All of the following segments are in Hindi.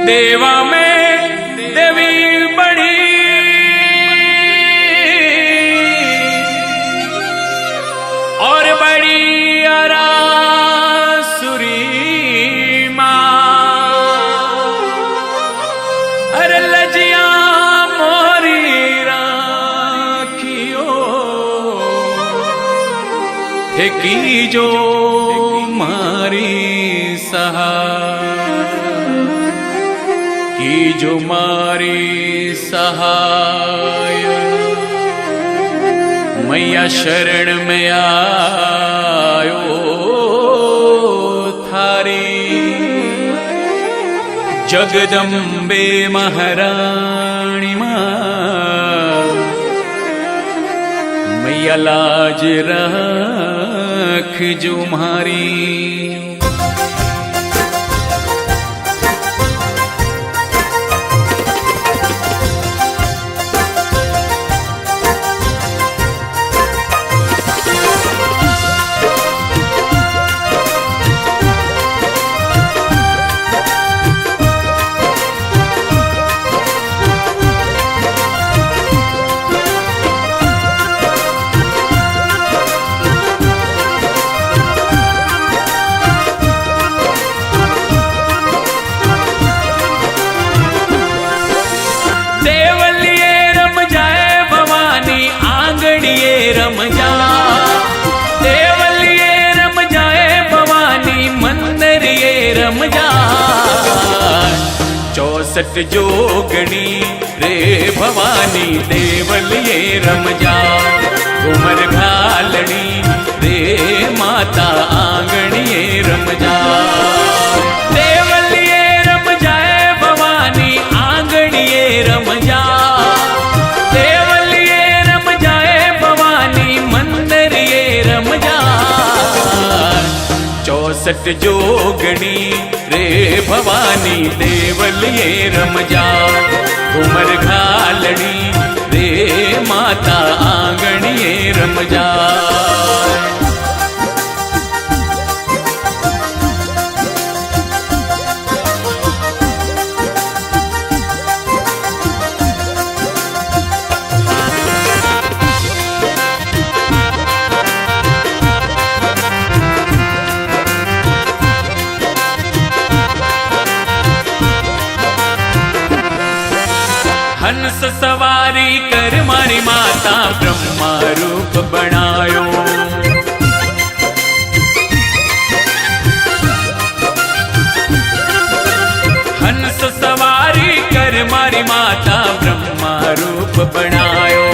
देवा में देवी बड़ी और बड़ी अरासुरी माँ। अरे लजिया मोरी राखियो हे की जो मारी सहाय की जो मारी सहाय। मैया शरण में आयो थारी जगदम्बे महारानी माँ। मैया लाज रख जो मारी। रम जा देवलिए रम जाए भवानी मंदिर ये रम जा। 64 जोगणी रे भवानी देवलिए रम जा। उमर घालनी रे माता आंगणिए रम जा। देवलिए रम जाए भवानी आंगणिए रम जा। 64 जोगणी रे भवानी देवलिए रम जा। उमर घालनी रे माता आंगणिए रम जा। हंस सवारी कर मारी माता ब्रह्मा रूप बनायो। हंस सवारी कर मारी माता ब्रह्मा रूप बनायो।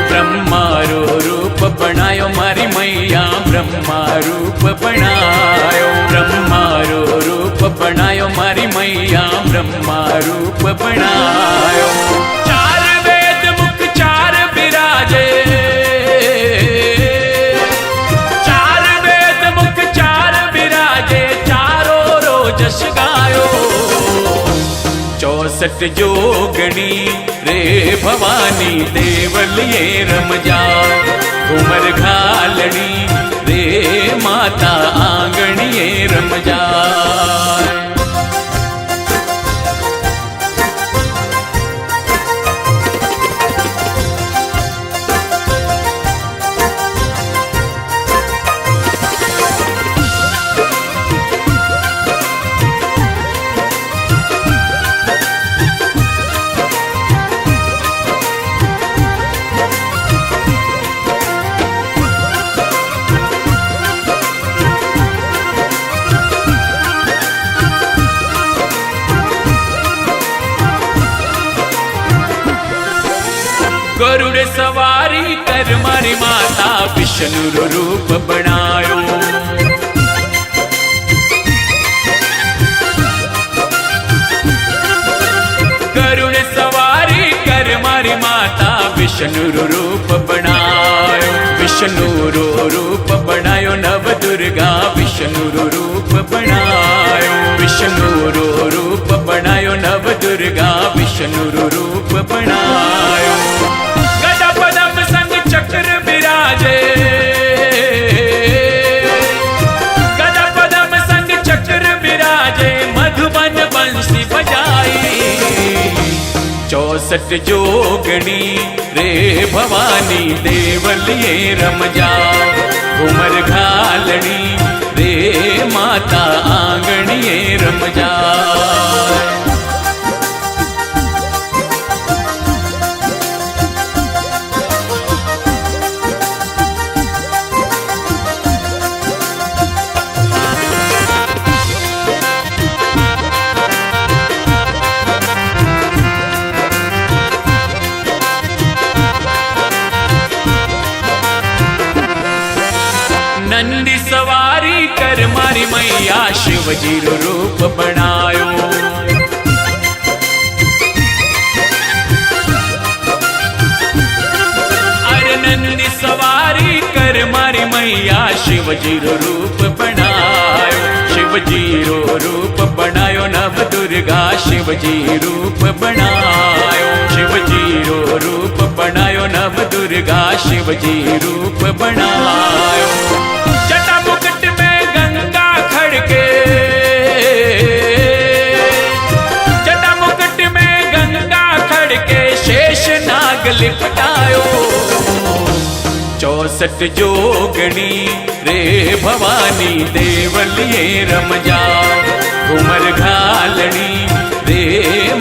ब्रह्मा रूप बनायो मारी मैया ब्रह्मा रूप बनायो। ब्रह्मा रूप बनायो मारी मैया ब्रह्मा रूप बनायो। जश गायो 64 जोगणी रे भवानी देवलिए रम जा। उमर घालनी रे माता आंगणिए रम जा। गरुड़ सवारी कर मारी माता विष्णु रूप बनायो। गरुड़ सवारी कर मारी माता विष्णु रूप बनायो। विष्णु रूप बनायो नव दुर्गा विष्णु रूप बनायो। विष्णु रूप बनायो नव दुर्गा विष्णु रूप बनायो। चक्र विराजे गदा पदम संग चक्र विराजे मधुबन बंसी बजाई। 64 जोगणी रे भवानी देवलिए रमजा घूमर घालनी रे माता आंगणिए रमजा। नंदी सवारी कर मारी मैया शिवजी रो रूप बनायो। अरे नंदी सवारी कर मारी मैया शिवजी रो रूप बनायो। शिवजी रो रूप बनायो नव दुर्गा शिवजी रूप बनायो। शिवजी रो रूप बनायो नव दुर्गा शिवजी रूप बनायो। जटा मुकुट में गंगा खड़के, जटा मुकुट में गंगा खड़के शेष नाग लिपटायो। 64 जोगणी रे भवानी देवलिए रमजा घूमर घालनी रे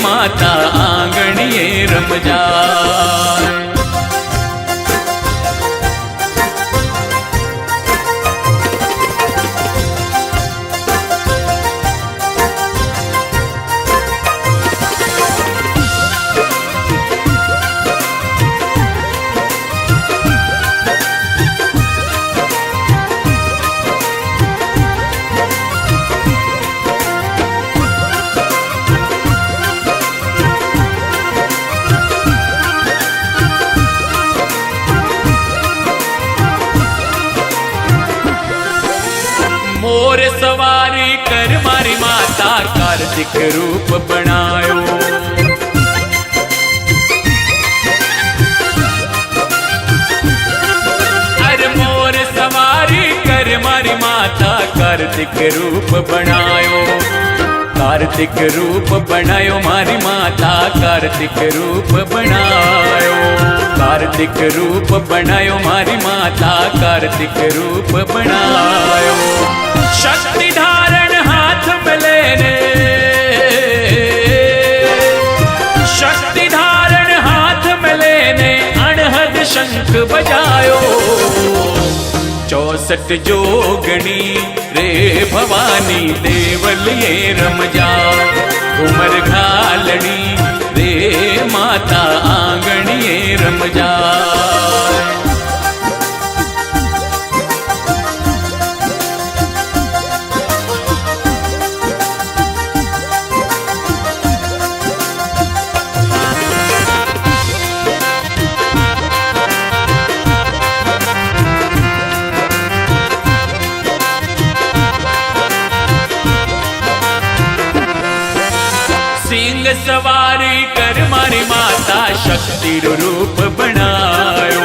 माता आंगणिए रमजा। मोर सवारी कर मारी माता कार्तिक रूप बनायो। अरे मोर सवारी कर मारी माता कार्तिक रूप बनायो। कार्तिक रूप बनायो मारी माता कार्तिक रूप बनायो। कार्तिक रूप बनायो मारी माता कार्तिक रूप बनायो। शक्ति धारण हाथ में लेने, शक्ति धारण हाथ में लेने अनहद शंख बजायो। 64 जोगणी रे भवानी देवलिए रमजा घूमर घालनी रे माता आंगणिए रमजा। सिंह सवारी कर मारी माता शक्ति रूप बनायो।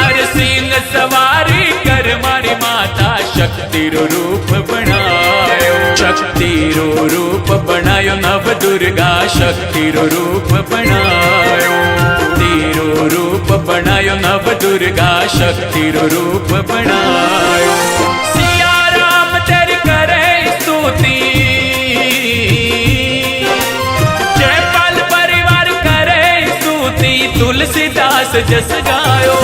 अरे सिंह सवारी कर मारी माता शक्ति रूप बनायो। शक्ति रूप बनायो नव दुर्गा शक्ति रूप बनायो। तीरो रूप बनायो नव दुर्गा शक्ति रूप बनायो। जयपाल परिवार करे स्तुति तुलसीदास जस गायो।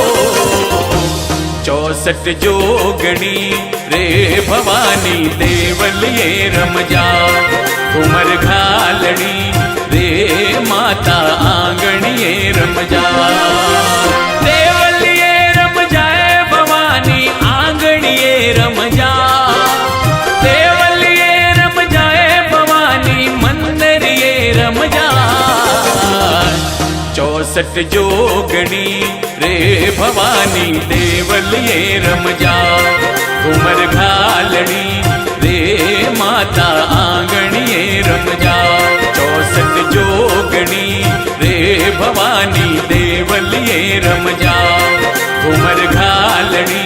64 जोगणी रे भवानी देवलिए रमजा घूमर घालनी रे माता आंगणिए रमजा। देवलिए रमजाए भवानी आंगणिए रमजा। 64 जोगणी रे भवानी देवलिए रमजा घूमर घालनी रे माता आंगणिए रमजा। 64 जोगणी रे भवानी देवलिए रमजा घूमर घालनी